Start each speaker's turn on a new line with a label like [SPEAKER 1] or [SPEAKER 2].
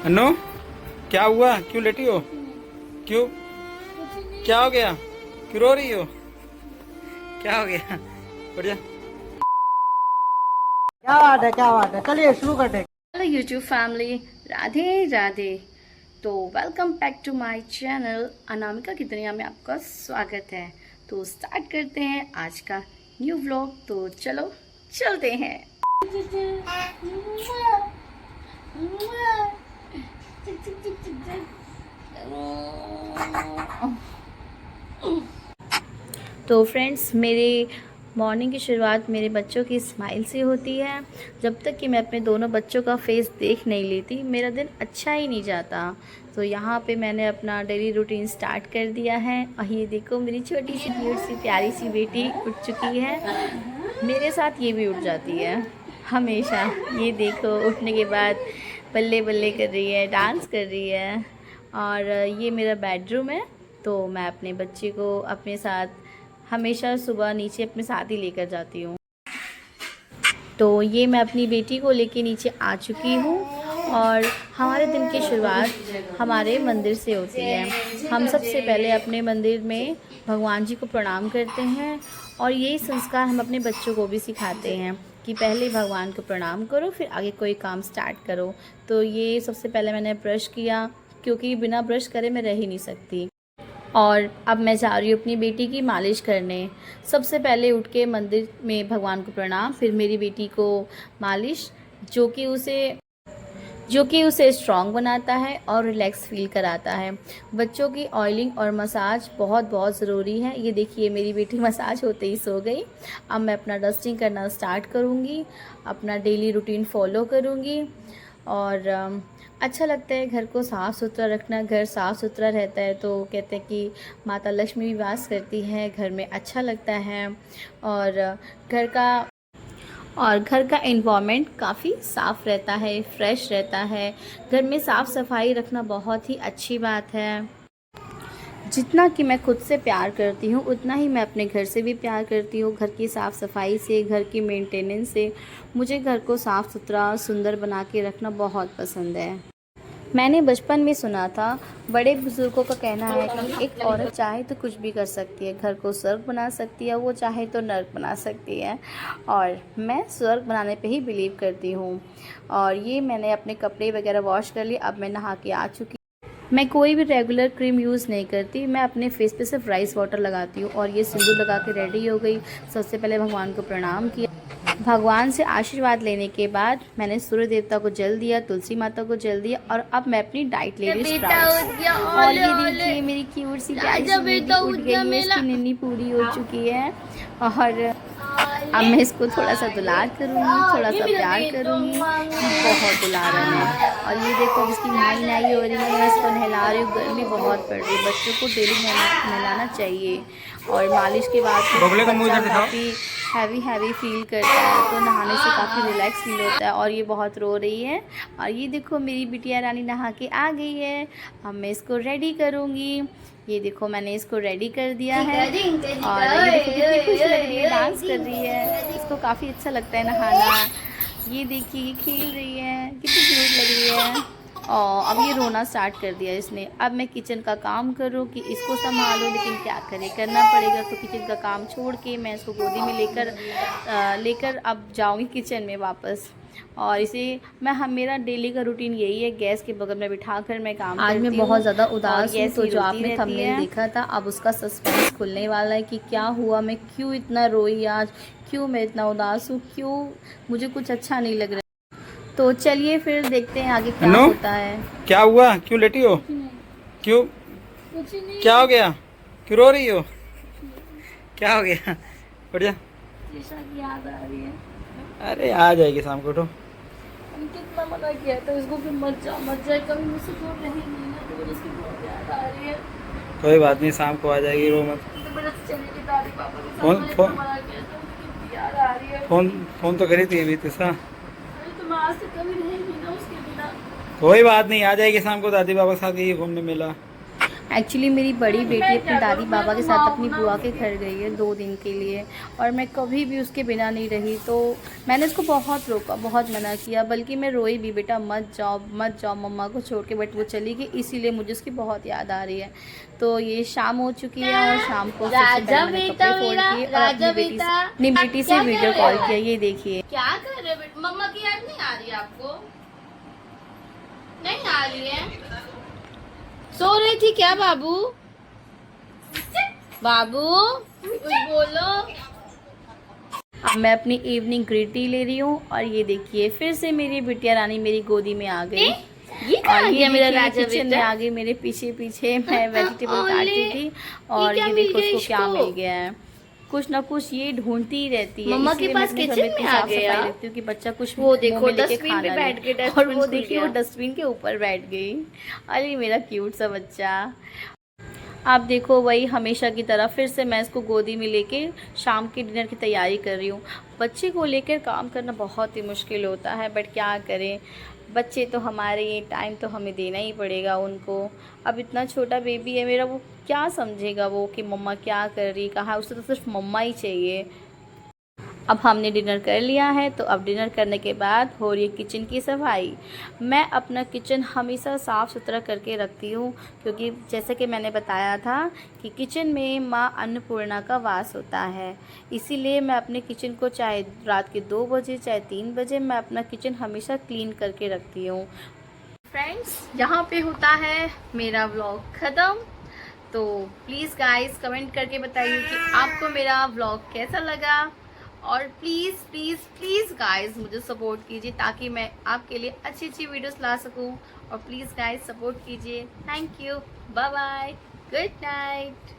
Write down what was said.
[SPEAKER 1] अनु, क्या हुआ? क्यों लेटी हो? क्यों? क्या हो गया? क्यों रो रही हो? क्या हो गया? बढ़िया।
[SPEAKER 2] क्या बात है, क्या बात है। चलिए शुरू करते हैं।
[SPEAKER 3] Hello YouTube family, Radhe Radhe. तो welcome back to my channel Anamika की दुनिया में आपका स्वागत है। तो स्टार्ट करते हैं आज का न्यू व्लॉग। तो चलो चलते हैं। तो फ्रेंड्स, मेरे मॉर्निंग की शुरुआत मेरे बच्चों की स्माइल से होती है। जब तक कि मैं अपने दोनों बच्चों का फेस देख नहीं लेती मेरा दिन अच्छा ही नहीं जाता। तो यहाँ पे मैंने अपना डेली रूटीन स्टार्ट कर दिया है। और ये देखो, मेरी छोटी सी क्यूट सी प्यारी सी बेटी उठ चुकी है। मेरे साथ ये भी उठ जाती है हमेशा। ये देखो, उठने के बाद बल्ले बल्ले कर रही है, डांस कर रही है। और ये मेरा बेडरूम है। तो मैं अपने बच्चे को अपने साथ हमेशा सुबह नीचे अपने साथ ही लेकर जाती हूँ। तो ये मैं अपनी बेटी को लेके नीचे आ चुकी हूँ। और हमारे दिन की शुरुआत हमारे मंदिर से होती है। हम सबसे पहले अपने मंदिर में भगवान जी को प्रणाम करते हैं। और यही संस्कार हम अपने बच्चों को भी सिखाते हैं कि पहले भगवान को प्रणाम करो, फिर आगे कोई काम स्टार्ट करो। तो ये सबसे पहले मैंने ब्रश किया, क्योंकि बिना ब्रश करे मैं रह ही नहीं सकती। और अब मैं जा रही हूँ अपनी बेटी की मालिश करने। सबसे पहले उठ के मंदिर में भगवान को प्रणाम, फिर मेरी बेटी को मालिश, जो कि उसे स्ट्रॉन्ग बनाता है और रिलैक्स फील कराता है। बच्चों की ऑयलिंग और मसाज बहुत बहुत ज़रूरी है। ये देखिए, मेरी बेटी मसाज होते ही सो गई। अब मैं अपना डस्टिंग करना स्टार्ट करूँगी, अपना डेली रूटीन फॉलो करूँगी। और अच्छा लगता है घर को साफ़ सुथरा रखना। घर साफ़ सुथरा रहता है तो कहते हैं कि माता लक्ष्मी भी वास करती है, घर में अच्छा लगता है। और घर का घर का एनवायरनमेंट काफ़ी साफ़ रहता है, फ्रेश रहता है। घर में साफ़ सफाई रखना बहुत ही अच्छी बात है। जितना कि मैं खुद से प्यार करती हूँ उतना ही मैं अपने घर से भी प्यार करती हूँ। घर की साफ़ सफाई से, घर की मेंटेनेंस से मुझे घर को साफ़ सुथरा सुंदर बना के रखना बहुत पसंद है। मैंने बचपन में सुना था, बड़े बुज़ुर्गों का कहना है कि एक औरत चाहे तो कुछ भी कर सकती है, घर को स्वर्ग बना सकती है, वो चाहे तो नर्क बना सकती है। और मैं स्वर्ग बनाने पे ही बिलीव करती हूँ। और ये मैंने अपने कपड़े वगैरह वॉश कर लिए। अब मैं नहा के आ चुकी। मैं कोई भी रेगुलर क्रीम यूज़ नहीं करती। मैं अपने फेस पे सिर्फ राइस वाटर लगाती हूँ। और ये सिंदूर लगा के रेडी हो गई। सबसे पहले भगवान को प्रणाम किया। भगवान से आशीर्वाद लेने के बाद मैंने सूर्य देवता को जल दिया, तुलसी माता को जल दिया। और अब मैं अपनी डाइट ले रही हूँ। और ये देखिए, मेरी क्यूट सी प्यारी सी बेटी उठ गई है, इसकी नींद पूरी हो चुकी है। और अब मैं इसको थोड़ा सा दुलार करूँगी, थोड़ा सा प्यार करूँगी। बहुत दुलार है। और ये देखो, इसकी नहाई हो रही है, मैं इसको नहला रही हूँ। गर्मी बहुत पड़ रही है, बच्चों को डेली नहलाना चाहिए। और मालिश के बाद बच्चा काफ़ी हैवी फील करता है, तो नहाने से काफ़ी रिलैक्स फील होता है। और ये बहुत रो रही है। और ये देखो, मेरी बिटिया रानी नहा के आ गई है। अब मैं इसको रेडी करूँगी। ये देखो, मैंने इसको रेडी कर दिया है। और ये देखो कितनी खुश लग रही है, डांस कर रही है। इसको काफ़ी अच्छा लगता है नहाना। ये देखिए, ये खेल रही है, कितनी क्यूट लग रही है। और अब ये रोना स्टार्ट कर दिया इसने। अब मैं किचन का काम करूँ कि इसको संभालूँ, लेकिन क्या करें, करना पड़ेगा। तो किचन का काम छोड़ के मैं इसको गोदी में लेकर अब जाऊँगी किचन में वापस। और इसे मेरा डेली का रूटीन यही है, गैस के बगल में बिठाकर मैं काम करती हूँ। आज मैं बहुत ज़्यादा उदास हूँ। तो जो आपने थंबनेल देखा था, अब उसका सस्पेंस खुलने वाला है कि क्या हुआ, मैं क्यों इतना रोई आज, क्यों मैं इतना उदास हूँ, क्यों मुझे कुछ अच्छा नहीं लग रहा है। तो चलिए फिर देखते हैं आगे क्या होता है।
[SPEAKER 1] क्या हुआ? क्यों लेटी हो? क्यों? क्या हो गया? क्यों रो रही हो? क्या हो गया? बढ़िया।
[SPEAKER 3] याद आ रही है।
[SPEAKER 1] अरे आ जाएगी शाम को। तो
[SPEAKER 3] कितना मना किया था इसको कि मत जाए, कभी मुझसे दूर रही नहीं ना, तो मुझे इसकी बहुत याद आ रही है।
[SPEAKER 1] कोई बात नहीं, शाम को आ जाएगी, रो मत।
[SPEAKER 3] तो मेरे से चली गई दादी पापा के साथ,
[SPEAKER 1] फोन
[SPEAKER 3] मुझे
[SPEAKER 1] फोन
[SPEAKER 3] इतना मना किया था, मुझे कितनी याद आ रही है।
[SPEAKER 1] फोन तो करी थी अभी तिसा।
[SPEAKER 3] अरे तुम आज से कभी रहेंगी ना उसके बिना।
[SPEAKER 1] कोई बात नहीं, आ जाएगी शाम को दादी बाबा के साथ, यही घूमने मेला।
[SPEAKER 3] एक्चुअली मेरी बड़ी बेटी अपने दादी बाबा के साथ अपनी बुआ के घर गई है 2 दिन के लिए, और मैं कभी भी उसके बिना नहीं रही। तो मैंने उसको बहुत रोका, बहुत मना किया, बल्कि मैं रोई भी, बेटा मत जाओ मम्मा को छोड़ के, बट वो चली गई। इसीलिए मुझे उसकी बहुत याद आ रही है। तो ये शाम हो चुकी है और शाम को सबसे पहले मैंने कपड़े फोल्ड किए और अपनी बेटी से वीडियो कॉल किया। ये देखिए
[SPEAKER 4] क्या कर रहे हो? मम्मा की याद नहीं आ रही आपको? नहीं आ रही है? सो रही थी क्या बाबू? बाबू कुछ बोलो।
[SPEAKER 3] अब मैं अपनी इवनिंग ग्रीन टी ले रही हूँ और ये देखिए फिर से मेरी बिटिया रानी मेरी गोदी में आ गई। और ये मेरा राजा किचन में आ गई मेरे पीछे पीछे। मैं वेजिटेबल काट रही थी और ये देखो उसको क्या मिल गया है। कुछ ना कुछ ये ढूंढती ही रहती है।
[SPEAKER 4] मम्मा के पास किचन में आ गया
[SPEAKER 3] रखती हूँ कि बच्चा कुछ
[SPEAKER 4] वो देखो
[SPEAKER 3] मुंह में लेके
[SPEAKER 4] डस्टबिन
[SPEAKER 3] खाना
[SPEAKER 4] पे बैठ
[SPEAKER 3] ले।
[SPEAKER 4] के
[SPEAKER 3] और वो देखिए वो डस्टबिन के ऊपर बैठ गई। अरे मेरा क्यूट सा बच्चा। आप देखो वही हमेशा की तरह फिर से मैं इसको गोदी में लेके शाम के डिनर की तैयारी कर रही हूँ। बच्चे को लेकर काम करना बहुत ही मुश्किल होता है, बट क्या करें, बच्चे तो हमारे, ये टाइम तो हमें देना ही पड़ेगा उनको। अब इतना छोटा बेबी है मेरा, वो क्या समझेगा वो कि मम्मा क्या कर रही, कहाँ, उसे तो सिर्फ मम्मा ही चाहिए। अब हमने डिनर कर लिया है, तो अब डिनर करने के बाद हो रही है किचन की सफाई। मैं अपना किचन हमेशा साफ़ सुथरा करके रखती हूँ, क्योंकि जैसे कि मैंने बताया था कि किचन में माँ अन्नपूर्णा का वास होता है। इसीलिए मैं अपने किचन को चाहे रात के 2 बजे चाहे 3 बजे मैं अपना किचन हमेशा क्लीन करके रखती हूँ। फ्रेंड्स, यहाँ पे होता है मेरा व्लॉग ख़त्म। तो प्लीज़ गाइस कमेंट करके बताइए कि आपको मेरा व्लॉग कैसा लगा, और प्लीज़ प्लीज़ प्लीज़ गाइस मुझे सपोर्ट कीजिए ताकि मैं आपके लिए अच्छी अच्छी वीडियोस ला सकूं। और प्लीज़ गाइस सपोर्ट कीजिए। Thank you, bye bye, good night.